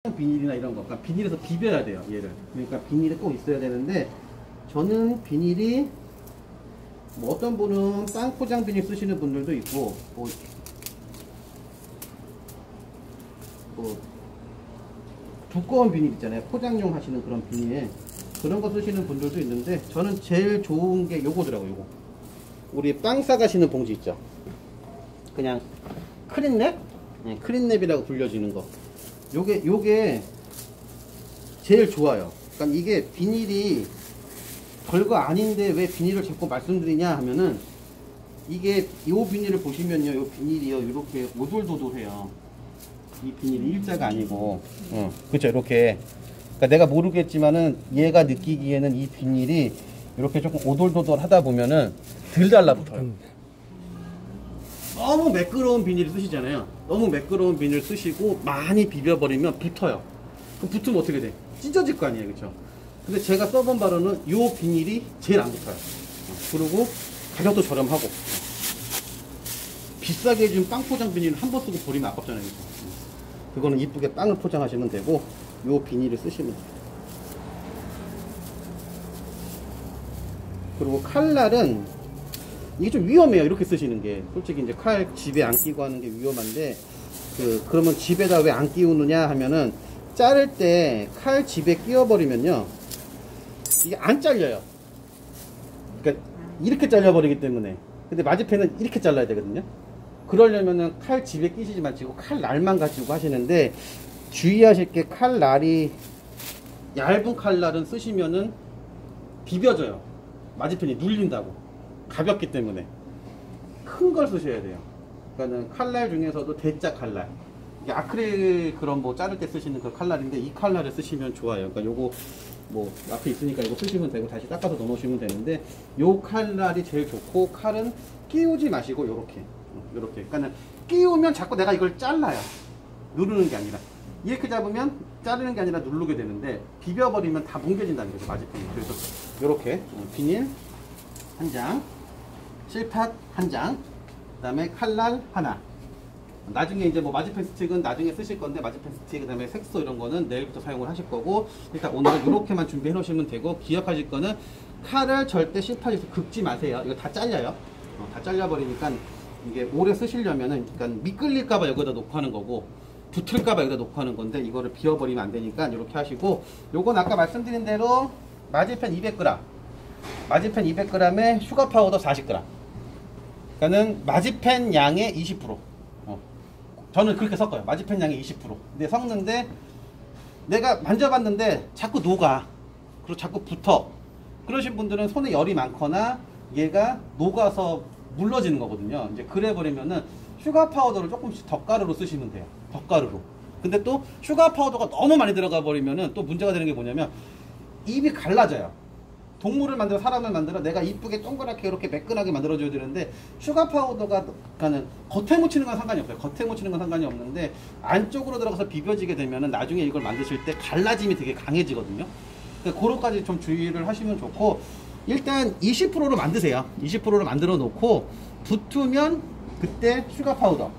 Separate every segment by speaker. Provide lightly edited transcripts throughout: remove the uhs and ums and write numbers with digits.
Speaker 1: 비닐이나 이런 거, 그러니까 비닐에서 비벼야 돼요, 얘를. 그러니까 비닐이 꼭 있어야 되는데, 저는 비닐이, 뭐 어떤 분은 빵 포장 비닐 쓰시는 분들도 있고, 뭐 두꺼운 비닐 있잖아요, 포장용 하시는 그런 비닐, 그런 거 쓰시는 분들도 있는데, 저는 제일 좋은 게 요거더라고요. 요거, 우리 빵 싸가시는 봉지 있죠, 그냥 크린랩? 네, 크린랩이라고 불려지는 거, 요게 제일 좋아요. 그러니까 이게 비닐이 별거 아닌데 왜 비닐을 자꾸 말씀드리냐 하면은, 이게 요 비닐을 보시면요, 요 비닐이요, 이렇게 오돌도돌해요. 이 비닐이 일자가 아니고, 그쵸, 이렇게. 그러니까 내가 모르겠지만은 얘가 느끼기에는 이 비닐이 이렇게 조금 오돌도돌 하다 보면은 덜 달라붙어요. 너무 매끄러운 비닐을 쓰시잖아요. 너무 매끄러운 비닐을 쓰시고 많이 비벼버리면 붙어요. 그럼 붙으면 어떻게 돼? 찢어질 거 아니에요, 그쵸? 근데 제가 써본 바로는 이 비닐이 제일 안 붙어요. 그리고 가격도 저렴하고, 비싸게 해준 빵 포장 비닐은 한 번 쓰고 버리면 아깝잖아요, 그쵸? 그거는 이쁘게 빵을 포장하시면 되고, 이 비닐을 쓰시면 돼요. 그리고 칼날은 이게 좀 위험해요, 이렇게 쓰시는 게. 솔직히 이제 칼 집에 안 끼고 하는 게 위험한데, 그러면 집에다 왜 안 끼우느냐 하면은, 자를 때 칼 집에 끼워버리면요, 이게 안 잘려요. 그러니까 이렇게 잘려버리기 때문에. 근데 마지펜은 이렇게 잘라야 되거든요. 그러려면은 칼 집에 끼시지 마시고 칼날만 가지고 하시는데, 주의하실 게, 칼날이 얇은 칼날은 쓰시면은 비벼져요. 마지펜이 눌린다고. 가볍기 때문에 큰 걸 쓰셔야 돼요. 그러니까는 칼날 중에서도 대자 칼날, 이게 아크릴 그런 뭐 자를 때 쓰시는 그 칼날인데, 이 칼날을 쓰시면 좋아요. 그러니까 요거 뭐 앞에 있으니까 이거 쓰시면 되고, 다시 닦아서 넣어 놓으시면 되는데, 요 칼날이 제일 좋고, 칼은 끼우지 마시고 요렇게 그러니까는 끼우면 자꾸 내가 이걸 잘라요. 누르는 게 아니라 이렇게 잡으면 자르는 게 아니라 누르게 되는데, 비벼버리면 다 뭉개진다는 거죠, 마지막에. 그래서 요렇게 비닐 한 장, 실팟 한 장, 그 다음에 칼날 하나. 나중에 이제 뭐 마지펜 스틱은 나중에 쓰실 건데, 마지펜 스틱, 그 다음에 색소 이런 거는 내일부터 사용을 하실 거고, 일단 오늘은 이렇게만 준비해 놓으시면 되고, 기억하실 거는 칼을 절대 실팟에서 긁지 마세요. 이거 다 잘려요. 다 잘려버리니까 이게 오래 쓰시려면은, 그러니까 미끌릴까봐 여기다 놓고 하는 거고, 붙을까봐 여기다 놓고 하는 건데, 이거를 비워버리면 안 되니까 이렇게 하시고, 요건 아까 말씀드린 대로 마지펜 200g, 마지펜 200g에 슈가 파우더 40g. 그러니까는 마지펜 양의 20%. 저는 그렇게 섞어요. 마지펜 양의 20%. 근데 섞는데, 내가 만져봤는데 자꾸 녹아. 그리고 자꾸 붙어. 그러신 분들은 손에 열이 많거나 얘가 녹아서 물러지는 거거든요. 이제 그래 버리면은 슈가 파우더를 조금씩 덧가루로 쓰시면 돼요. 덧가루로. 근데 또 슈가 파우더가 너무 많이 들어가 버리면은 또 문제가 되는 게 뭐냐면, 입이 갈라져요. 동물을 만들어, 사람을 만들어 내가 이쁘게 동그랗게 이렇게 매끈하게 만들어줘야 되는데, 슈가 파우더가 그러니까는 겉에 묻히는 건 상관이 없어요. 겉에 묻히는 건 상관이 없는데, 안쪽으로 들어가서 비벼지게 되면은 나중에 이걸 만드실 때 갈라짐이 되게 강해지거든요. 그러니까 그거까지 좀 주의를 하시면 좋고, 일단 20%로 만드세요. 20%로 만들어 놓고, 붙으면 그때 슈가 파우더.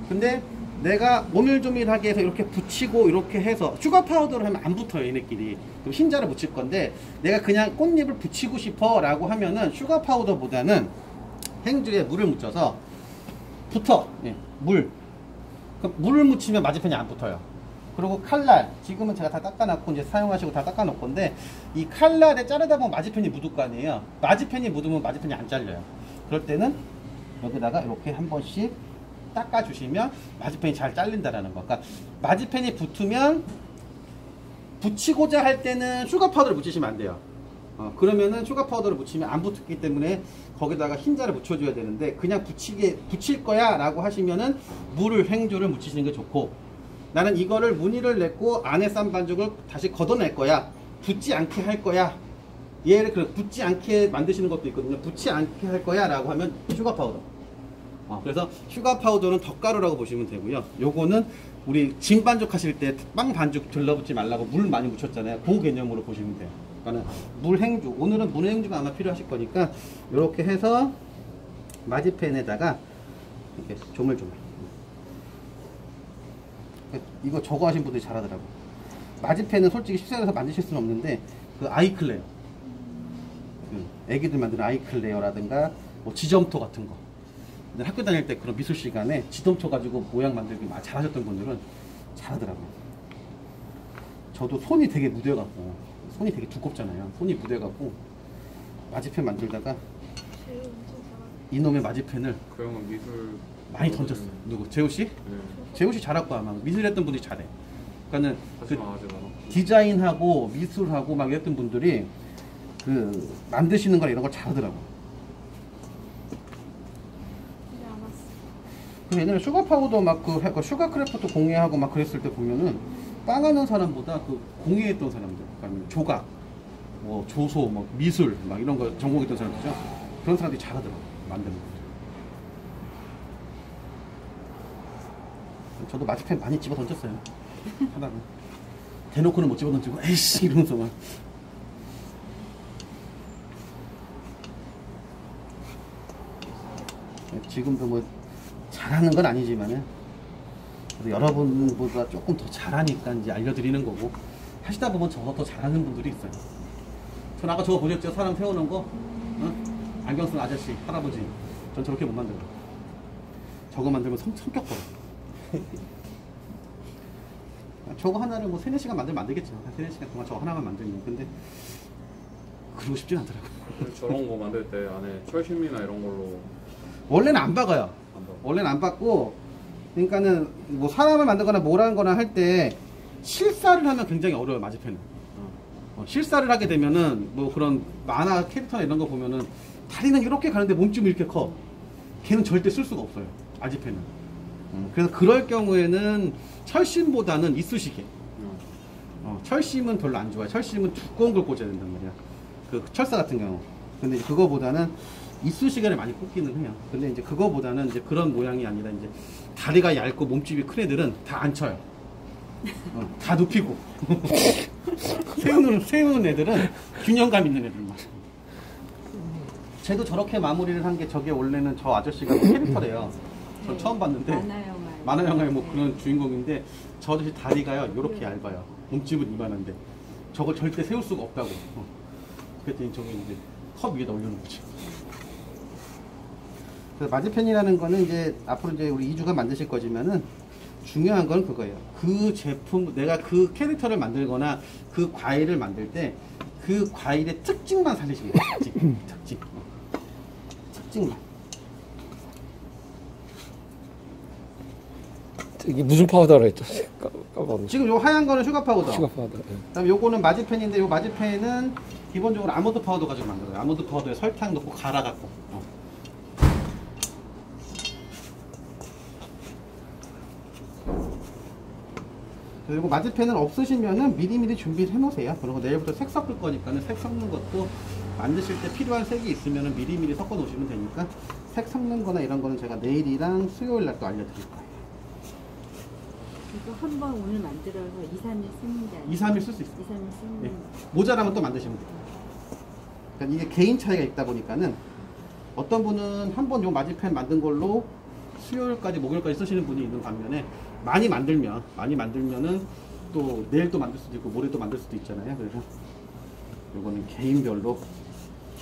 Speaker 1: 근데 내가 오밀조밀하게 해서 이렇게 붙이고 이렇게 해서, 슈가 파우더를 하면 안 붙어요, 얘네끼리. 그럼 흰자를 붙일 건데, 내가 그냥 꽃잎을 붙이고 싶어 라고 하면은 슈가 파우더보다는 행주에 물을 묻혀서 붙어. 예, 물. 그럼 물을 묻히면 마지펜이 안 붙어요. 그리고 칼날, 지금은 제가 다 닦아놨고 이제 사용하시고 다 닦아놓을 건데, 이 칼날에 자르다 보면 마지펜이 묻을 거 아니에요. 마지펜이 묻으면 마지펜이 안 잘려요. 그럴 때는 여기다가 이렇게 한 번씩 닦아주시면 마지펜이 잘 잘린다라는 거. 그러니까 마지펜이 붙으면, 붙이고자 할 때는 슈가 파우더를 묻히시면 안 돼요. 그러면은 슈가 파우더를 묻히면 안 붙기 때문에 거기다가 흰자를 묻혀줘야 되는데, 그냥 붙일 거야 라고 하시면은 물을, 행주를 묻히시는 게 좋고, 나는 이거를 무늬를 냈고 안에 싼 반죽을 다시 걷어낼 거야, 붙지 않게 할 거야, 얘를 붙지 않게 만드시는 것도 있거든요. 붙지 않게 할 거야 라고 하면 슈가 파우더. 그래서 슈가 파우더는 덧가루라고 보시면 되고요. 요거는 우리 진 반죽 하실 때 빵 반죽 들러붙지 말라고 물 많이 묻혔잖아요. 그 개념으로 보시면 돼요. 그러니까 물행주, 오늘은 물행주가 아마 필요하실 거니까 이렇게 해서 마지펜에다가 이렇게 조물조물 이거 저거 하신 분들이 잘하더라고. 마지펜은 솔직히 실생활에서 만드실 수는 없는데 그 아이클레어, 애기들 만드는 아이클레어라든가 뭐 지점토 같은 거, 학교 다닐 때 그런 미술 시간에 지점토 가지고 모양 만들기 잘하셨던 분들은 잘하더라고요. 저도 손이 되게 무뎌갖고, 손이 되게 두껍잖아요. 손이 무뎌갖고 마지펜 만들다가 이놈의 마지펜을
Speaker 2: 그 형은 미술
Speaker 1: 많이 던졌어. 누구? 재호씨?
Speaker 2: 네.
Speaker 1: 재호씨 잘할 거야. 막 미술했던 분들이 잘해. 그러니까는
Speaker 2: 하지마 하지마.
Speaker 1: 디자인하고 미술하고 막 이랬던 분들이 그 만드시는 거나 이런 걸 잘하더라고. 그 옛날에 슈가 파우더 막 그 슈가 크래프트 공예하고 막 그랬을 때 보면은 빵하는 사람보다 그 공예했던 사람들, 그러니까 조각, 뭐 조소, 뭐 미술 막 이런 거 전공했던 사람들이죠. 그런 사람들이 잘하더라고 만드는 거. 저도 마지펜 많이 집어 던졌어요. 하다가 대놓고는 못 집어 던지고 에이씨 이러면서 막. 지금도 뭐 잘하는 건 아니지만은 여러분보다 조금 더 잘하니까 이제 알려드리는 거고, 하시다 보면 저거 더 잘하는 분들이 있어요. 전 아까 저거 보셨죠? 사람 세우는 거? 어? 안경 쓴 아저씨, 할아버지. 전 저렇게 못 만들어요. 저거 만들면 성격 벌어. 저거 하나를 뭐 3-4시간 만들면 안 되겠죠. 한 3-4시간 동안 저거 하나만 만들면. 근데 그러고 싶진 않더라고요.
Speaker 2: 저런 거 만들 때 안에 철심이나 이런 걸로
Speaker 1: 원래는 안 박아요.
Speaker 2: 안 박아.
Speaker 1: 원래는 안 박고, 그러니까는 뭐 사람을 만들거나 뭐라는 거나 할 때 실사를 하면 굉장히 어려워요, 마지펜은. 실사를 하게 되면은 뭐 그런 만화 캐릭터나 이런 거 보면은 다리는 이렇게 가는데 몸집이 이렇게 커. 걔는 절대 쓸 수가 없어요, 마지펜은. 그래서 그럴 경우에는 철심보다는 이쑤시개. 철심은 별로 안 좋아요. 철심은 두꺼운 걸 꽂아야 된단 말이야. 그 철사 같은 경우. 근데 그거보다는 이쑤시개를 많이 꽂기는 해요. 근데 이제 그거보다는 이제 그런 모양이 아니라 이제 다리가 얇고 몸집이 큰 애들은 다 안 쳐요. 다 눕히고. 세우는 애들은 균형감 있는 애들만. 쟤도 저렇게 마무리를 한 게, 저게 원래는 저 아저씨가 캐릭터래요. 저
Speaker 3: 네.
Speaker 1: 처음 봤는데 만화 영화의 뭐 그런 주인공인데, 저 아저씨 다리가요 요렇게 얇아요. 몸집은 이만한데 저걸 절대 세울 수가 없다고. 그랬더니 저기 이제 컵 위에다 올려놓은 거지. 그래서 마지펜이라는 거는 이제 앞으로 이제 우리 2주가 만드실 거지만은 중요한 건 그거예요. 그 제품, 내가 그 캐릭터를 만들거나 그 과일을 만들 때 그 과일의 특징만 살리시면 돼요. 특징만.
Speaker 4: 이게 무슨 파우더라 했죠? 까먹었네.
Speaker 1: 지금 요 하얀 거는 슈가 파우더.
Speaker 4: 슈가 파우더. 예.
Speaker 1: 그다음에 요거는 마지펜인데, 요 마지펜은 기본적으로 아몬드 파우더 가지고 만들어요. 아몬드 파우더에 설탕 넣고 갈아갖고. 그리고 마지펜은 없으시면은 미리미리 준비를 해놓으세요. 그리고 내일부터 색 섞을 거니까는 색 섞는 것도 만드실 때 필요한 색이 있으면은 미리미리 섞어 놓으시면 되니까, 색 섞는 거나 이런 거는 제가 내일이랑 수요일 날 또 알려드릴 거예요.
Speaker 3: 이거 한번 오늘 만들어서 2-3일 쓰는 게 아니고
Speaker 1: 2-3일 쓸 수 있어요.
Speaker 3: 2-3일 쓰는
Speaker 1: 예.
Speaker 3: 게
Speaker 1: 모자라면 또 만드시면 돼요. 그러니까 이게 개인 차이가 있다 보니까는 어떤 분은 한번 요 마지펜 만든 걸로 수요일까지 목요일까지 쓰시는 분이 있는 반면에, 많이 만들면은 또 내일 또 만들 수도 있고 모레 또 만들 수도 있잖아요. 그래서 요거는 개인별로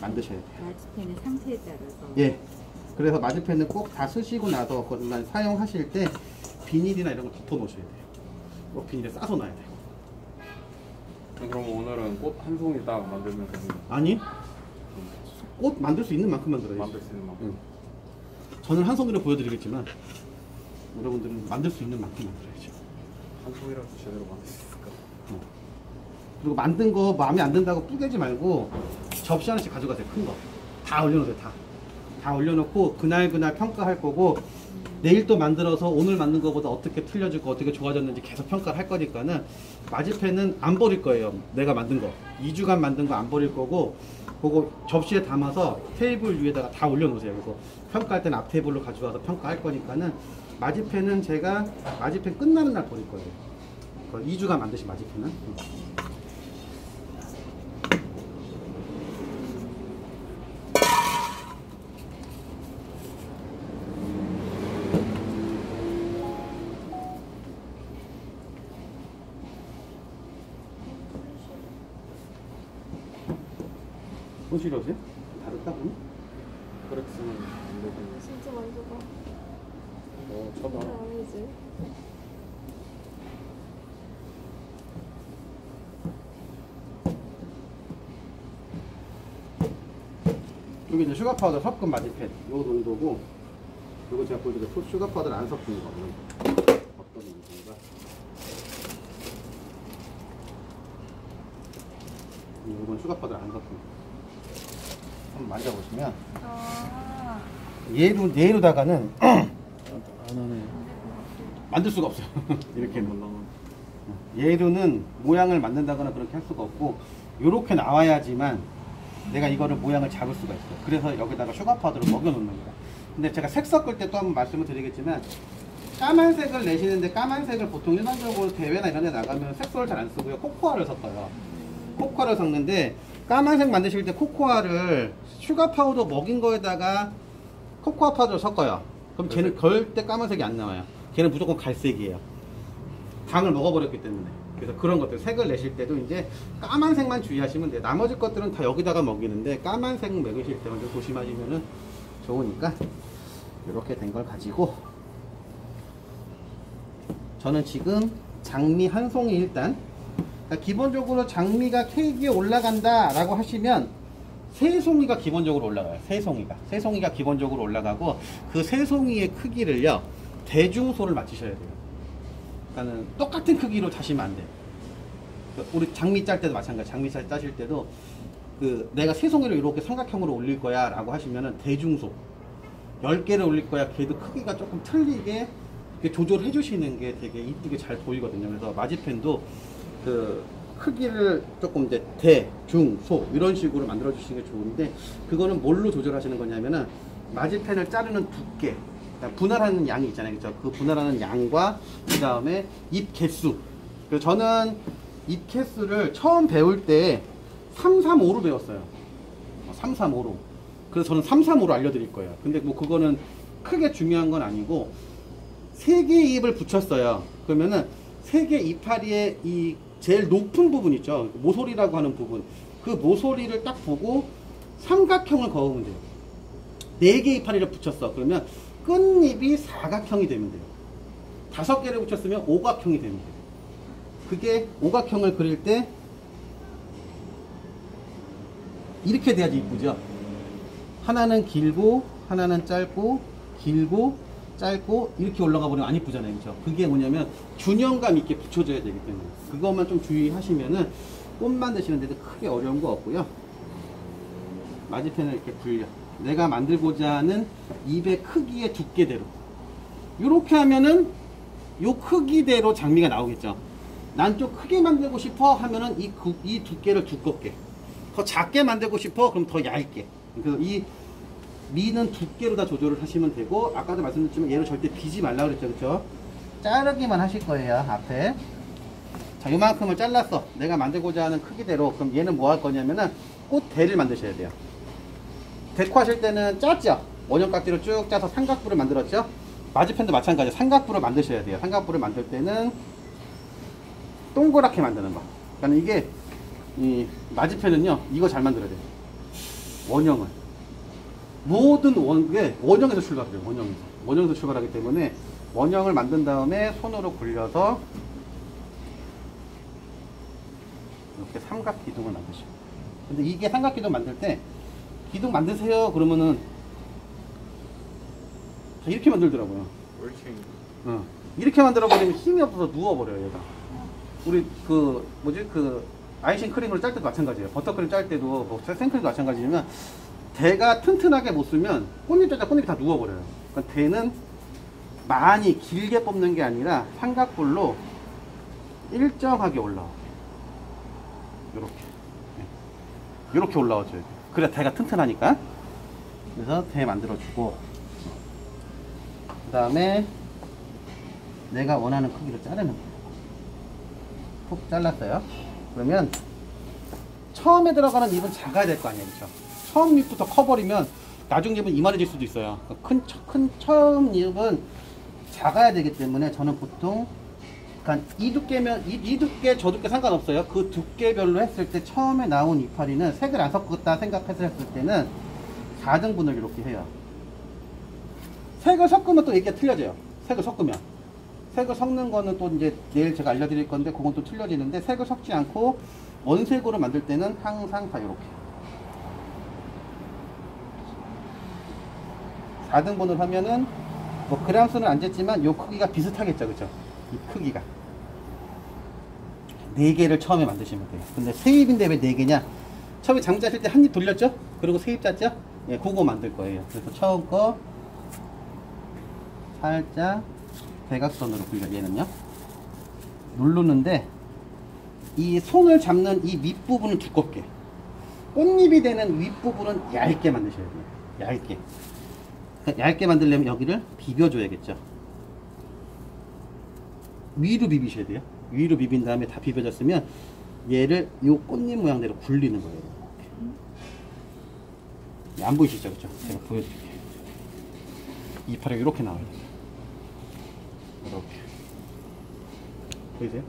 Speaker 1: 만드셔야 돼요.
Speaker 3: 마지펜의 상태에 따라서.
Speaker 1: 예. 그래서 마지펜은 꼭 다 쓰시고 나서 그날 사용하실 때 비닐이나 이런 거 덮어 놓으셔야 돼요. 꼭 비닐에 싸서 놔야 돼요.
Speaker 2: 그럼 오늘은 꽃 한 송이 딱 만들면 되는
Speaker 1: 아니, 꽃 만들 수 있는 만큼 만들어야지.
Speaker 2: 만들 수 있는 만큼.
Speaker 1: 저는 한 송이로 보여드리겠지만 여러분들은 만들 수 있는 만큼 만들어야죠.
Speaker 2: 한 송이라도 제대로 만들 수 있을까?
Speaker 1: 그리고 만든 거 마음에 안 든다고 뿌개지 말고 접시 하나씩 가져가세요. 큰 거 다 올려놓으세요. 다 올려놓고 그날 평가할 거고, 내일 또 만들어서 오늘 만든 거보다 어떻게 틀려지고 어떻게 좋아졌는지 계속 평가를 할 거니까는 마지펜은 안 버릴 거예요. 내가 만든 거 2주간 만든 거 안 버릴 거고, 그거 접시에 담아서 테이블 위에다가 다 올려놓으세요. 그래서 평가할 때는 앞 테이블로 가져와서 평가할 거니까는, 마지펜은 제가 마지펜 끝나는 날 버릴 거예요. 2주간 만드신 마지펜은. 손실이세요? 다르다 보니?
Speaker 2: 프렉스는 안 되고.
Speaker 5: 진짜 만져봐.
Speaker 2: 쳐봐.
Speaker 5: 안 해지.
Speaker 1: 여기 이제 슈가 파우더 섞은 마지펜 요 농도고, 요거 제가 보여드린 슈가 파우더를 안 섞은 거는 어떤 농도인가? 요건 슈가 파우더를 안 섞은 거. 한번 만져보시면
Speaker 5: 아.
Speaker 1: 얘로다가는
Speaker 2: 안 하네.
Speaker 1: 만들 수가 없어요. 이렇게는.
Speaker 2: 몰라.
Speaker 1: 얘로는 모양을 만든다거나 그렇게 할 수가 없고, 요렇게 나와야지만 내가 이거를 모양을 잡을 수가 있어요. 그래서 여기다가 슈가 파우더를 먹여 놓는 거야. 근데 제가 색 섞을 때 또 한번 말씀을 드리겠지만, 까만색을 내시는데, 까만색을 보통 일반적으로 대회나 이런 데 나가면 색소를 잘 안 쓰고요, 코코아를 섞어요. 코코아를 섞는데, 까만색 만드실 때 코코아를 슈가 파우더 먹인 거에다가 코코아 파우더를 섞어요. 그럼 쟤는 절대 까만색이 안 나와요. 걔는 무조건 갈색이에요. 당을 먹어버렸기 때문에. 그래서 그런 것들 색을 내실 때도 이제 까만색만 주의하시면 돼요. 나머지 것들은 다 여기다가 먹이는데, 까만색 먹이실 때 먼저 조심하시면은 좋으니까. 이렇게 된 걸 가지고 저는 지금 장미 한 송이, 일단 그러니까 기본적으로 장미가 케이크에 올라간다 라고 하시면 세 송이가 기본적으로 올라가요. 세 송이가 기본적으로 올라가고, 그 세 송이의 크기를요 대중소를 맞추셔야 돼요. 그러니까는 똑같은 크기로 짜시면 안 돼요. 우리 장미 짤 때도 마찬가지. 장미 짜실 때도 그 내가 세 송이를 이렇게 삼각형으로 올릴 거야 라고 하시면은 대중소 10개를 올릴 거야, 걔도 크기가 조금 틀리게 이렇게 조절해 주시는 게 되게 이쁘게 잘 보이거든요. 그래서 마지펜도 그 크기를 조금 이제 대, 중, 소 이런 식으로 만들어 주시는 게 좋은데, 그거는 뭘로 조절하시는 거냐면은 마지펜을 자르는 두께, 그러니까 분할하는 양이 있잖아요. 그렇죠? 그 분할하는 양과 그 다음에 잎 개수. 그래서 저는 잎 개수를 처음 배울 때 335로 배웠어요. 335로. 그래서 저는 335로 알려드릴 거예요. 근데 뭐 그거는 크게 중요한 건 아니고, 3개의 잎을 붙였어요. 그러면은 3개 이파리의 이 제일 높은 부분 있죠, 모서리라고 하는 부분, 그 모서리를 딱 보고 삼각형을 그으면 돼요. 4개 이파리를 붙였어. 그러면 끝잎이 사각형이 되면 돼요. 5개를 붙였으면 오각형이 되면 돼요. 그게 오각형을 그릴 때 이렇게 돼야지 이쁘죠. 하나는 길고 하나는 짧고, 길고 짧고 이렇게 올라가 버리면 안 이쁘잖아요. 그렇죠? 그게 뭐냐면 균형감 있게 붙여줘야 되기 때문에 그것만 좀 주의하시면은 꽃 만드시는데도 크게 어려운 거 없고요. 마지펜을 이렇게 굴려, 내가 만들고자 하는 잎의 크기의 두께대로 이렇게 하면은 요 크기대로 장미가 나오겠죠. 난 좀 크게 만들고 싶어 하면은 이 두께를 두껍게, 더 작게 만들고 싶어 그럼 더 얇게. 그래서 이 미는 두께로 다 조절을 하시면 되고, 아까도 말씀드렸지만 얘를 절대 비지 말라 그랬죠. 그렇죠? 자르기만 하실 거예요. 앞에 자, 요만큼을 잘랐어. 내가 만들고자 하는 크기대로. 그럼 얘는 뭐 할 거냐면은 꽃대를 만드셔야 돼요. 데코 하실 때는 짰죠. 원형깍지로 쭉 짜서 삼각부를 만들었죠. 마지펜도 마찬가지로 삼각부를 만드셔야 돼요. 삼각부를 만들 때는 동그랗게 만드는 거. 그러니까 이게 이 마지펜은요, 이거 잘 만들어야 돼요. 원형을 모든 원형에서 출발해요. 원형에서 출발하기 때문에 원형을 만든 다음에 손으로 굴려서 이렇게 삼각 기둥을 만드시고. 근데 이게 삼각 기둥 만들 때 기둥 만드세요 그러면은 이렇게 만들더라고요. 이렇게 만들어 버리면 힘이 없어서 누워버려요. 얘가. 우리 그 뭐지, 그 아이싱 크림을 짤 때도 마찬가지예요. 버터크림 짤 때도 뭐 생크림도 마찬가지지만, 대가 튼튼하게 못 쓰면 꽃잎 짜자 꽃잎이 다 누워버려요. 그러니까 대는 많이 길게 뽑는 게 아니라 삼각뿔로 일정하게 올라와. 이렇게 올라와줘요. 그래야 대가 튼튼하니까. 그래서 대 만들어주고, 그 다음에 내가 원하는 크기로 자르는 거예요. 푹 잘랐어요. 그러면 처음에 들어가는 잎은 작아야 될 거 아니에요. 그렇죠? 처음 잎부터 커버리면 나중 잎은 이만해질 수도 있어요. 큰 처음 잎은 작아야 되기 때문에 저는 보통 그러니까 이 두께면 이 두께 저 두께 상관없어요. 그 두께별로 했을 때 처음에 나온 이파리는 색을 안 섞었다 생각했을 때는 4등분을 이렇게 해요. 색을 섞으면 또 얘기가 틀려져요. 색을 섞으면. 색을 섞는 거는 또 이제 내일 제가 알려드릴 건데 그건 또 틀려지는데, 색을 섞지 않고 원색으로 만들 때는 항상 다 이렇게 4등분을 하면은 뭐 그람 수는 안 쟀지만 요 크기가 비슷하겠죠, 그죠? 이 크기가 4개를 처음에 만드시면 돼요. 근데 세입인데 왜 4개냐? 처음에 장자실 때 한 입 돌렸죠? 그리고 세입 짰죠? 예, 그거 만들 거예요. 그래서 처음 거 살짝 대각선으로 굴려. 얘는요 누르는데 이 손을 잡는 이 윗부분은 두껍게, 꽃잎이 되는 윗부분은 얇게 만드셔야 돼요. 얇게. 그러니까 얇게 만들려면 여기를 비벼줘야겠죠. 위로 비비셔야 돼요. 위로 비빈 다음에 다 비벼졌으면 얘를 이 꽃잎 모양대로 굴리는 거예요. 이렇게. 안 보이시죠? 그쵸? 제가 보여드릴게요. 이파리가 이렇게 나와요. 이렇게. 보이세요?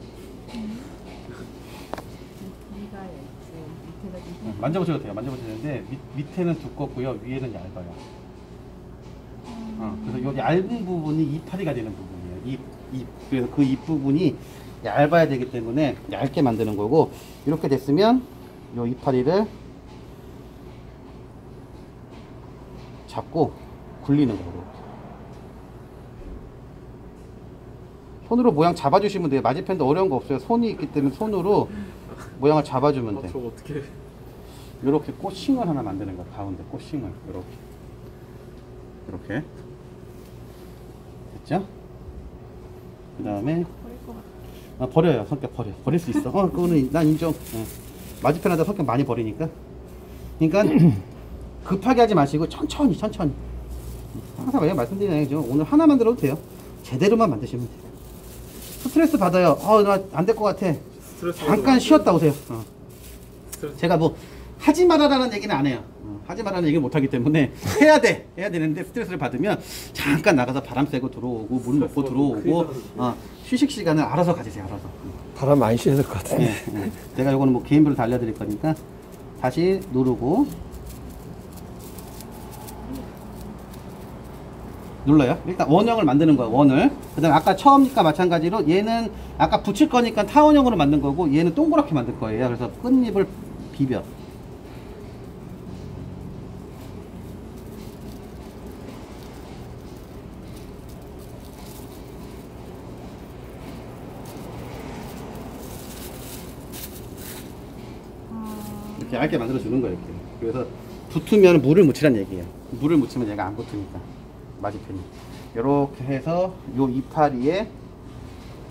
Speaker 3: 위가 얇고 밑에가 좀
Speaker 1: 만져보셔도 돼요. 만져보셔도 되는데 밑에는 두껍고요, 위에는 얇아요. 그래서 이 얇은 부분이 이파리가 되는 부분이에요. 그래서 그 잎부분이 얇아야 되기 때문에 얇게 만드는 거고, 이렇게 됐으면 이 이파리를 잡고 굴리는 거고, 손으로 모양 잡아주시면 돼요. 마지펜도 어려운 거 없어요. 손이 있기 때문에 손으로 모양을 잡아주면 돼요.
Speaker 2: 저거 어떻게?
Speaker 1: 이렇게 꽃싱을 하나 만드는 거야. 가운데 꽃싱을 이렇게 됐죠? 그 다음에 버려요. 성격 버릴 수 있어. 그거는 난 인정. 마지편하다 성격 많이 버리니까. 그러니까 급하게 하지 마시고 천천히 항상 제가 말씀드리는 얘기죠. 오늘 하나 만들어도 돼요. 제대로만 만드시면 돼요. 스트레스 받아요. 나 안 될 것 같아. 잠깐 쉬었다 오세요. 제가 뭐 하지 말아라는 얘기는 안 해요. 하지 말라는 얘기를 못 하기 때문에 해야 되는데, 스트레스를 받으면 잠깐 나가서 바람 쐬고 들어오고 물 먹고 들어오고, 휴식 시간을 알아서 가지세요. 알아서.
Speaker 4: 바람 많이 쐬야 될 것 같은데.
Speaker 1: 제가 이거는 뭐 개인별로 다 알려드릴 거니까 다시 누르고 눌러요. 일단 원형을 만드는 거예요. 원을. 그 다음에 아까 처음과 마찬가지로 얘는 아까 붙일 거니까 타원형으로 만든 거고, 얘는 동그랗게 만들 거예요. 그래서 끝잎을 비벼. 이렇게 얇게 만들어 주는 거예요. 이렇게. 그래서 붙으면 물을 묻히란 얘기예요. 물을 묻히면 얘가 안 붙으니까, 맞이편이. 이렇게 해서 요 이파리에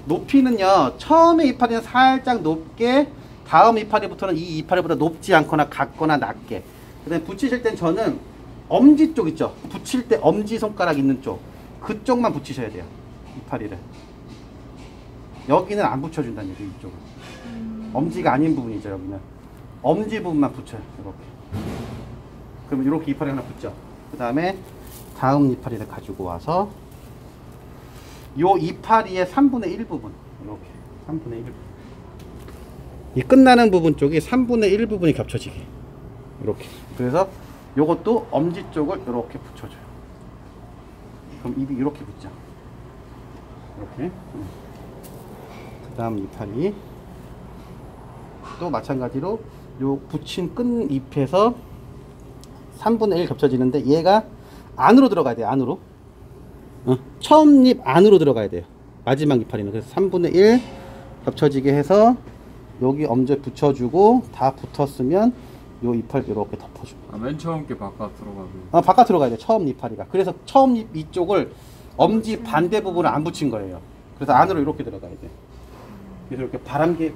Speaker 1: 높이는요, 처음에 이파리는 살짝 높게, 다음 이파리부터는 이 이파리보다 높지 않거나 같거나 낮게. 그 다음에 붙이실 땐 저는 엄지 쪽 있죠? 붙일 때 엄지 손가락 있는 쪽, 그쪽만 붙이셔야 돼요. 이파리를. 여기는 안 붙여준다는 얘기예요. 이쪽은 엄지가 아닌 부분이죠. 여기는 엄지 부분만 붙여요. 이렇게. 그러면 이렇게 이파리 하나 붙죠. 그 다음에 다음 이파리를 가지고 와서 요 이파리의 3분의 1 부분, 이렇게 3분의 1 부분, 이 끝나는 부분 쪽이 3분의 1 부분이 겹쳐지게 이렇게. 그래서 요것도 엄지 쪽을 이렇게 붙여줘요. 그럼 입이 이렇게 붙죠. 이렇게. 그 다음 이파리 또 마찬가지로 요 붙인 끝잎에서 3분의 1 겹쳐지는데, 얘가 안으로 들어가야 돼요. 안으로. 처음 잎 안으로 들어가야 돼요. 마지막 이파리는. 그래서 3분의 1 겹쳐지게 해서 여기 엄지 붙여주고, 다 붙었으면 요 이파리 이렇게 덮어주고.
Speaker 2: 맨 처음 게 바깥으로 가고.
Speaker 1: 바깥으로 가야 돼. 처음 이파리가. 그래서 처음 잎 이쪽을 엄지 반대 부분을 안 붙인 거예요. 그래서 안으로 이렇게 들어가야 돼. 그래서 이렇게 바람개,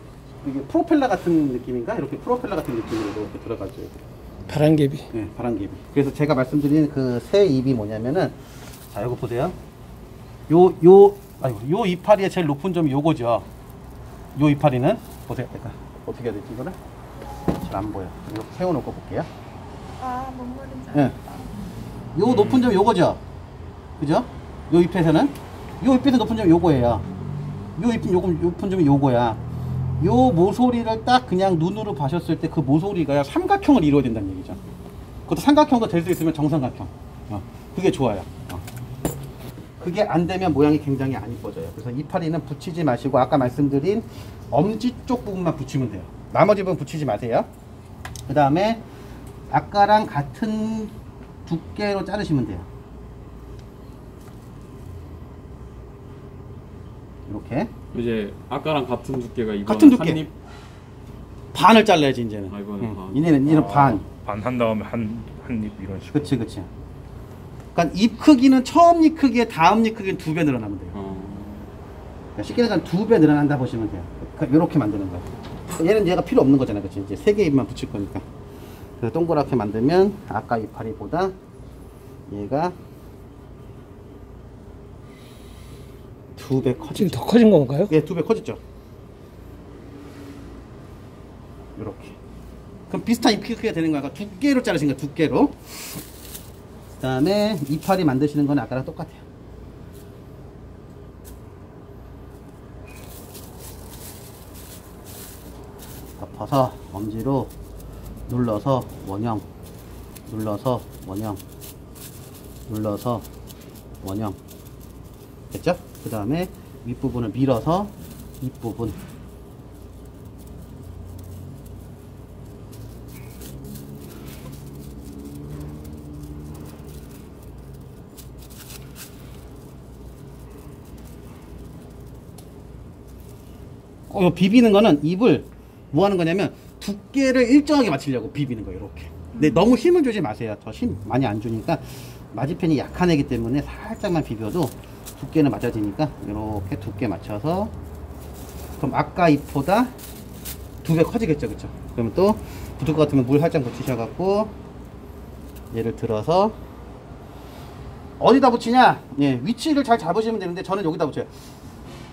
Speaker 1: 이게 프로펠러 같은 느낌인가? 이렇게 프로펠러 같은 느낌으로 이렇게 들어가줘요.
Speaker 4: 바람개비.
Speaker 1: 네, 바람개비. 그래서 제가 말씀드린 그 새 잎이 뭐냐면은, 자, 이거 보세요. 요 이파리의 제일 높은 점이 요거죠. 요 이파리는, 보세요. 내가 어떻게 해야 되지, 이거를? 잘 안 보여. 이렇게 세워놓고 볼게요.
Speaker 5: 뭔 말인지
Speaker 1: 네.
Speaker 5: 알겠다.
Speaker 1: 요 높은 점이 요거죠. 그죠? 요 잎에서는. 요 잎에서 높은 점이 요거예요. 요 잎은 요 품종이 요거야. 요 모서리를 딱 그냥 눈으로 봐셨을 때 그 모서리가 삼각형을 이루어야 된다는 얘기죠. 그것도 삼각형도 될 수 있으면 정삼각형. 그게 좋아요. 그게 안 되면 모양이 굉장히 안 이뻐져요. 그래서 이파리는 붙이지 마시고 아까 말씀드린 엄지 쪽 부분만 붙이면 돼요. 나머지 부분 붙이지 마세요. 그 다음에 아까랑 같은 두께로 자르시면 돼요. 이렇게
Speaker 2: 이제 아까랑 같은 두께가 이번
Speaker 1: 같은 두께.
Speaker 2: 한입.
Speaker 1: 반을 잘라야지 이제는.
Speaker 2: 아, 이거는 반.
Speaker 1: 이제는 반.
Speaker 6: 반 한 다음에 한 입 이런 식으로.
Speaker 1: 그치. 그러니까 잎 크기는 처음 잎 크기에 다음 잎 크기는 2배 늘어나면 돼요. 그러니까 쉽게 얘기하면 2배 늘어난다 보시면 돼요. 그러니까 이렇게 만드는 거예요. 얘는 얘가 필요 없는 거잖아요. 그치? 이제 3개 잎만 붙일 거니까. 그래서 동그랗게 만들면 아까 이파리보다 얘가 2배 커지죠.
Speaker 4: 지금 더 커진 건가요?
Speaker 1: 예, 2배 커졌죠. 이렇게. 그럼 비슷한 잎 크기가 되는 거야. 두께로 자르신 거야, 두께로. 그 다음에 이파리 만드시는 건 아까랑 똑같아요. 덮어서 엄지로 눌러서 원형, 눌러서 원형, 눌러서 원형. 됐죠? 그 다음에 윗부분을 밀어서 윗부분. 비비는 거는 잎을 뭐 하는 거냐면 두께를 일정하게 맞추려고 비비는 거예요. 이렇게. 근데 너무 힘을 주지 마세요. 저 힘 많이 안 주니까 마지펜이 약한 애기 때문에 살짝만 비벼도 두께는 맞아지니까 이렇게 두께 맞춰서. 그럼 아까 잎보다 2배 커지겠죠. 그쵸? 그러면 또 붙을 것 같으면 물 살짝 붙이셔갖고 얘를 들어서 어디다 붙이냐? 예, 위치를 잘 잡으시면 되는데 저는 여기다 붙여요.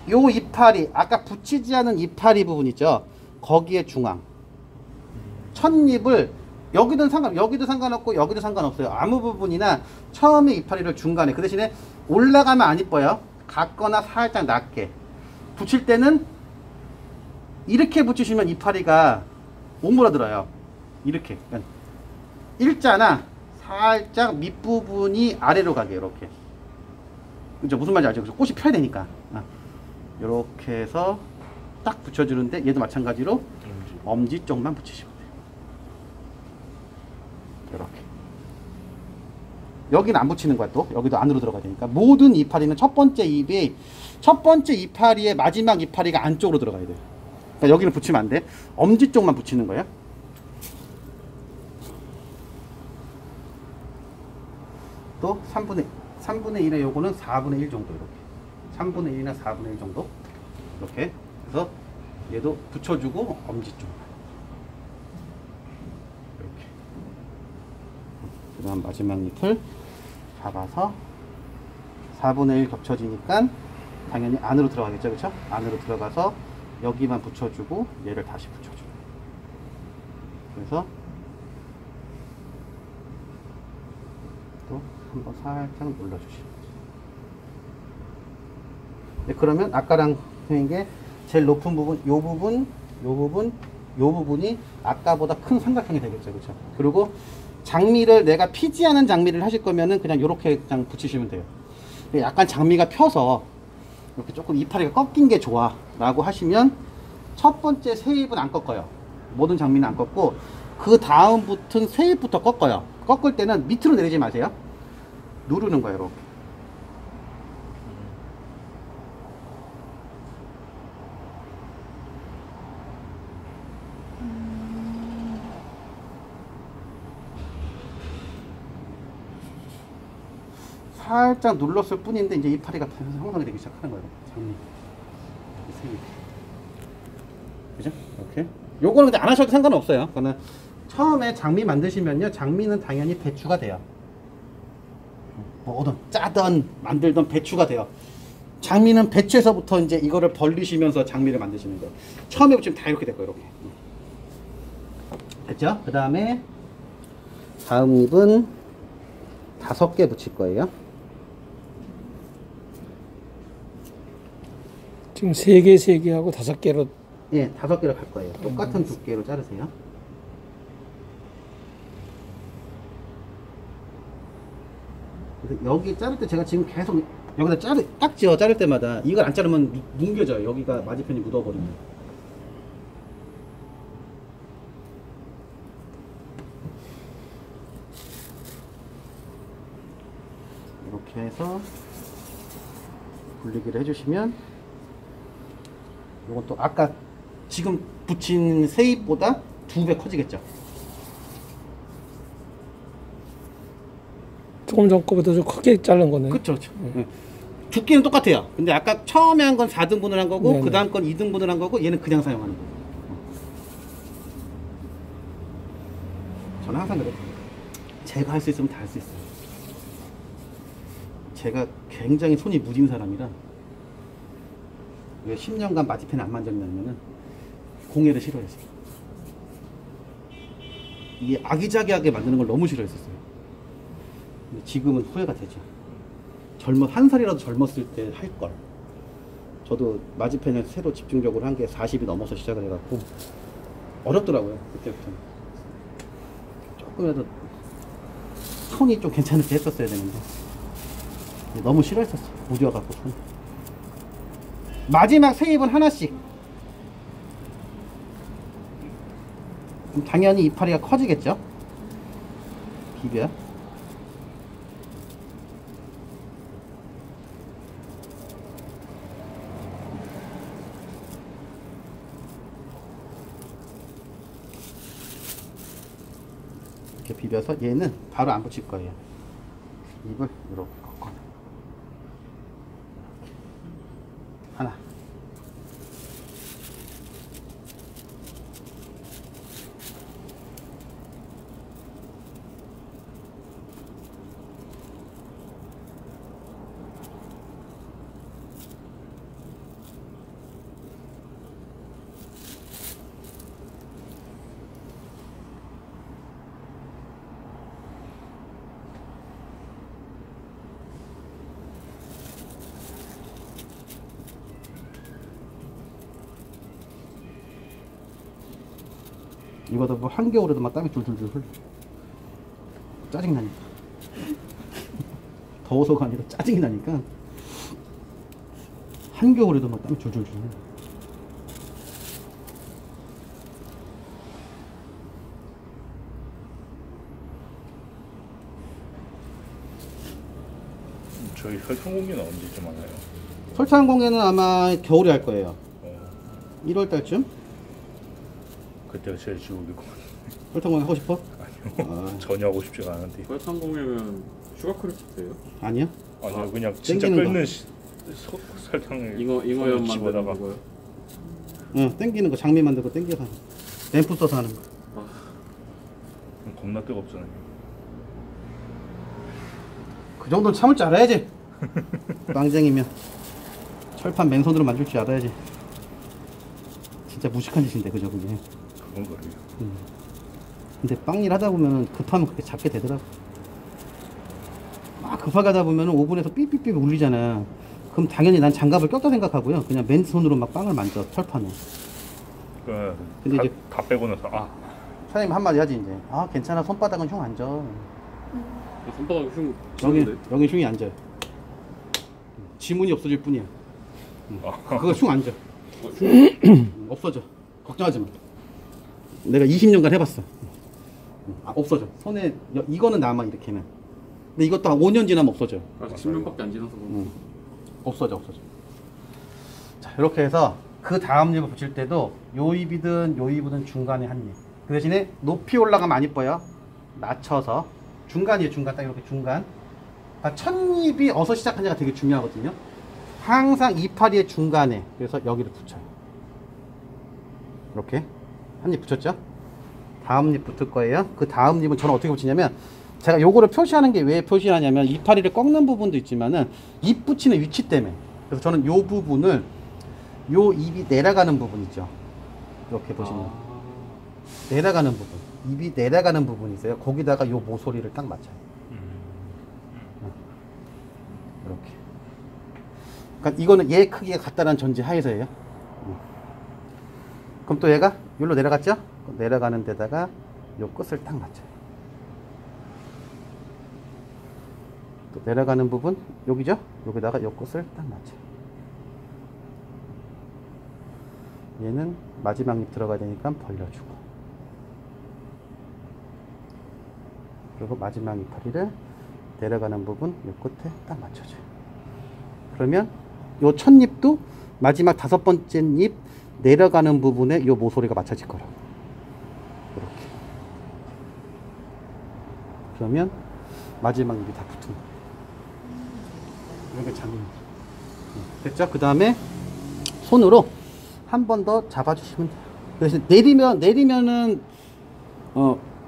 Speaker 1: 요 이파리, 아까 붙이지 않은 이파리 부분 있죠? 거기에 중앙. 첫잎을 여기도 상관없고 여기도 상관없어요. 아무 부분이나 처음에 이파리를 중간에. 그 대신에 올라가면 안 이뻐요. 같거나 살짝 낮게. 붙일 때는 이렇게 붙이시면 이파리가 오므라들어요. 이렇게. 그러니까 일자나 살짝 밑부분이 아래로 가게. 이렇게. 그죠? 무슨 말인지 알죠? 꽃이 펴야 되니까. 이렇게 해서 딱 붙여주는데 얘도 마찬가지로 엄지 쪽만 붙이시면 돼요. 이렇게. 여기는 안 붙이는 거야. 또 여기도 안으로 들어가야 되니까. 모든 이파리는 첫 번째 이파리의 마지막 이파리가 안쪽으로 들어가야 돼요. 그러니까 여기는 붙이면 안 돼. 엄지 쪽만 붙이는 거예요. 또 3분의 1의 요거는 4분의 1 정도. 이렇게 3분의 1이나 4분의 1 정도. 이렇게 그래서 얘도 붙여주고 엄지 쪽만 이렇게. 그 다음 마지막 잎을 잡아서 4분의 1 겹쳐지니까 당연히 안으로 들어가겠죠. 그쵸? 안으로 들어가서 여기만 붙여주고 얘를 다시 붙여주고. 그래서 또 한번 살짝 눌러주시고. 네, 그러면 아까랑 생긴 게 제일 높은 부분, 요 부분이 아까보다 큰 삼각형이 되겠죠. 그쵸? 그리고 장미를 내가 피지 않은 장미를 하실 거면은 그냥 요렇게 그냥 붙이시면 돼요. 약간 장미가 펴서 이렇게 조금 이파리가 꺾인 게 좋아 라고 하시면 첫 번째 새 잎은 안 꺾어요. 모든 장미는 안 꺾고 그 다음 붙은 새 잎부터 꺾어요. 꺾을 때는 밑으로 내리지 마세요. 누르는 거예요. 이렇게. 살짝 눌렀을 뿐인데 이제 이파리가 형성이 되기 시작하는 거예요. 장미. 그죠? 이렇게. 요거는 근데 안 하셔도 상관없어요. 그거는 처음에 장미 만드시면요. 장미는 당연히 배추가 돼요. 뭐든 짜든 만들든 배추가 돼요. 장미는 배추에서부터 이제 이거를 벌리시면서 장미를 만드시는 거예요. 처음에 붙이면 다 이렇게 될 거예요. 이렇게. 됐죠? 그 다음에 다음 잎은 5개 붙일 거예요.
Speaker 4: 지금 3개, 3개하고 5개로
Speaker 1: 예, 5개로 갈 거예요. 똑같은 두께로 자르세요. 그래서 여기 자를 때 제가 지금 계속 여기다 딱지요. 자를 때마다 이걸 안 자르면 뭉개져요. 여기가 맞은편이 묻어버리면. 이렇게 해서 분리기를 해주시면 이건 또 아까 지금 붙인 세입보다 2배 커지겠죠.
Speaker 4: 조금 전 거보다 좀 크게 자른 거네.
Speaker 1: 그쵸, 그쵸. 네. 두께는 똑같아요. 근데 아까 처음에 한 건 4등분을 한 거고,
Speaker 4: 네네.
Speaker 1: 그 다음 건 2등분을 한 거고, 얘는 그냥 사용하는 거예요. 저는 항상 그래요. 제가 할 수 있으면 다 할 수 있어요. 제가 굉장히 손이 무딘 사람이라, 왜 10년간 마디펜을 안 만졌냐면은, 공예를 싫어했어요. 이게 아기자기하게 만드는 걸 너무 싫어했었어요. 근데 지금은 후회가 되죠. 한 살이라도 젊었을 때 할 걸. 저도 마지펜을 새로 집중적으로 한 게 40이 넘어서 시작을 해갖고 어렵더라고요. 그때부터는 조금이라도 손이 좀 괜찮을 때 했었어야 되는데 너무 싫어했었어. 무뎌갖고 손. 마지막 세입은 하나씩. 그럼 당연히 이파리가 커지겠죠. 비벼. 이렇게 비벼서 얘는 바로 안 붙일 거예요. 입을 이렇게 꺾어. 하나. 이거도 뭐 한겨울에도 막 땀이 줄줄줄 흘러. 짜증나니까. 더워서가 아니라 짜증이 나니까 한겨울에도 막 땀이 줄줄줄 흘러.
Speaker 6: 저희 설탕 공개는 언제쯤 하나요?
Speaker 1: 설탕 공예는 아마 겨울에 할 거예요. 1월
Speaker 6: 어,
Speaker 1: 달쯤?
Speaker 6: 그때가 제일 지옥일 것 같아요.
Speaker 1: 설탕 공예 하고 싶어?
Speaker 6: 아니요. 전혀 하고 싶지가 않은데.
Speaker 2: 설탕 공예면 슈가 크리스트예요?
Speaker 1: 아니요.
Speaker 6: 아니요, 그냥 진짜
Speaker 1: 땡기는
Speaker 6: 끓는 설탕을
Speaker 2: 잉어염만
Speaker 6: 집에다가
Speaker 2: 넣는 거요?
Speaker 1: 응, 땡기는 거 장미 만들고 땡겨서 하는 거. 램프 써서 하는 거.
Speaker 6: 겁나 뜨겁잖아요.
Speaker 1: 그 정도는 참을 줄 알아야지. 빵쟁이면 철판 맨손으로 만질 줄 알아야지. 진짜 무식한 짓인데 그죠 그게.
Speaker 6: 그건 그래요.
Speaker 1: 근데 빵일 하다 보면 급하면 그렇게 잡게 되더라고. 막 급하게 하다 보면 오븐에서 삐삐삐 울리잖아. 그럼 당연히 난 장갑을 꼈다 생각하고요. 그냥 맨손으로 막 빵을 만져 철판에. 근데 이제
Speaker 6: 다 빼고 나서
Speaker 1: 사장님 한마디 하지 이제. 아 괜찮아 손바닥은 흉 안 져.
Speaker 2: 손바닥 흉
Speaker 1: 여기
Speaker 2: 치는데?
Speaker 1: 여기 흉이 안 져요. 지문이 없어질 뿐이야. 그거 흉 안 져. 없어져. 걱정하지 마. 내가 20년간 해봤어. 없어져. 손에 이거는 남아 이렇게는. 근데 이것도 한 5년 지나면 없어져.
Speaker 2: 아직 10년밖에 안 지나서 그런가?
Speaker 1: 없어져. 자 이렇게 해서 그 다음 잎을 붙일 때도 요 잎이든 요 잎이든 중간에 한 잎. 그 대신에 높이 올라가면 안 이뻐요. 낮춰서 중간이에요. 중간 딱 이렇게 중간. 그러니까 첫 잎이 어디서 시작하냐가 되게 중요하거든요. 항상 이파리의 중간에. 그래서 여기를 붙여요. 이렇게 한 잎 붙였죠. 다음 잎 붙을 거예요. 그 다음 잎은 저는 어떻게 붙이냐면 제가 요거를 표시하는 게 왜 표시하냐면 이파리를 꺾는 부분도 있지만은 잎 붙이는 위치 때문에. 그래서 저는 요 부분을 요 잎이 내려가는 부분 있죠. 이렇게 보시면 내려가는 부분, 잎이 내려가는 부분이 있어요. 거기다가 요 모서리를 딱 맞춰요. 이렇게. 그러니까 이거는 얘 크기가 같다는 전제 하에서예요. 그럼 또 얘가 여기로 내려갔죠? 내려가는 데다가 요 끝을 딱 맞춰요. 또 내려가는 부분 여기죠? 여기다가 요 끝을 딱 맞춰요. 얘는 마지막 잎 들어가야 되니까 벌려주고, 그리고 마지막 이파리를 내려가는 부분 요 끝에 딱 맞춰줘요. 그러면 요 첫 잎도 마지막 5번째 잎 내려가는 부분에 요 모서리가 맞춰질 거라고. 이렇게. 그러면 마지막 잎이 다 붙은 거예요. 이렇게 장입니다. 됐죠? 그 다음에 손으로 한 번 더 잡아주시면 돼요. 그래서 내리면은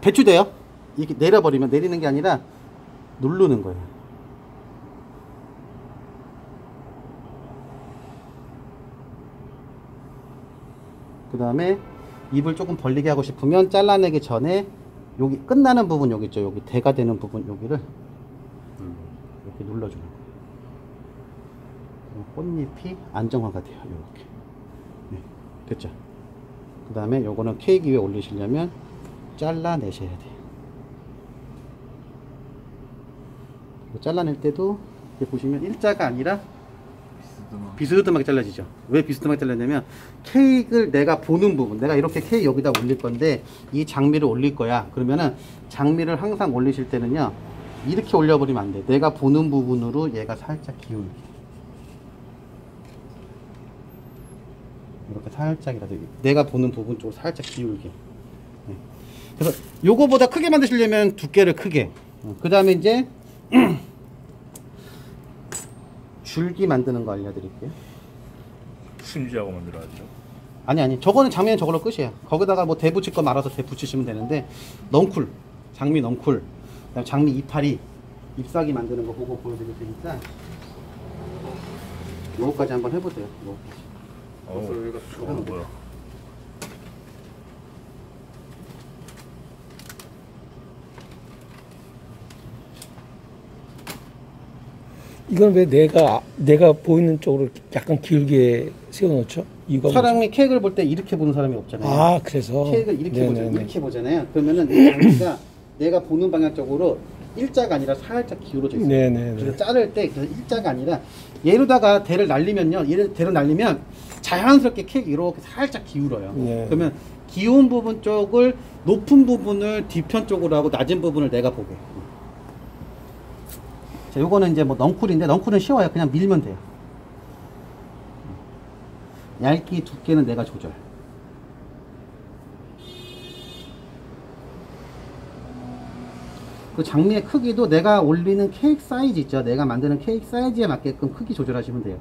Speaker 1: 배출돼요. 이렇게 내려버리면, 내리는 게 아니라 누르는 거예요. 그 다음에 입을 조금 벌리게 하고 싶으면 잘라내기 전에 여기 끝나는 부분 여기 있죠. 여기 대가 되는 부분 여기를 이렇게 눌러주는 거예요. 꽃잎이 안정화가 돼요. 이렇게. 네, 됐죠? 그 다음에 요거는 케이크 위에 올리시려면 잘라내셔야 돼요. 잘라낼 때도 이렇게 보시면 일자가 아니라 비스듬하게 잘라지죠. 왜 비스듬하게 잘랐냐면 케이크를 내가 보는 부분, 내가 이렇게 케이크 여기다 올릴 건데 이 장미를 올릴 거야. 그러면은 장미를 항상 올리실 때는요, 이렇게 올려버리면 안 돼. 내가 보는 부분으로 얘가 살짝 기울게. 이렇게 살짝이라도 내가 보는 부분 쪽으로 살짝 기울게. 네. 그래서 요거보다 크게 만드시려면 두께를 크게. 그 다음에 이제 줄기 만드는 거 알려드릴게요.
Speaker 6: 심지하고 만들어야죠.
Speaker 1: 아니 저거는 장미는 저걸로 끝이에요. 거기다가 뭐 대 붙일 거 말아서 대 붙이시면 되는데, 넝쿨, 장미 넝쿨, 그다음 장미 이파리, 잎사귀 만드는 거 그거 보여드릴 테니까 요거까지 한번 해보세요. 요거까지.
Speaker 6: 저건 뭐야?
Speaker 4: 이건 왜 내가 보이는 쪽으로 약간 길게 세워놓죠? 이거
Speaker 1: 사람이 케이크를 볼 때 이렇게 보는 사람이 없잖아요.
Speaker 4: 아, 그래서
Speaker 1: 케이크를 이렇게
Speaker 4: 네네네.
Speaker 1: 보잖아요. 이렇게 보잖아요. 그러면은 이 장미가 내가 보는 방향 쪽으로 일자가 아니라 살짝 기울어져 있어요.
Speaker 4: 네네네.
Speaker 1: 그래서 자를 때 일자가 아니라 얘로다가 대를 날리면요, 얘를 대를 날리면 자연스럽게 케이크 이렇게 살짝 기울어요.
Speaker 4: 네.
Speaker 1: 그러면 기운 부분 쪽을, 높은 부분을 뒤편 쪽으로 하고 낮은 부분을 내가 보게. 자, 요거는 이제 뭐 넝쿨인데, 넝쿨은 쉬워요. 그냥 밀면 돼요. 얇기 두께는 내가 조절. 그 장미의 크기도 내가 올리는 케이크 사이즈 있죠. 내가 만드는 케이크 사이즈에 맞게끔 크기 조절하시면 돼요.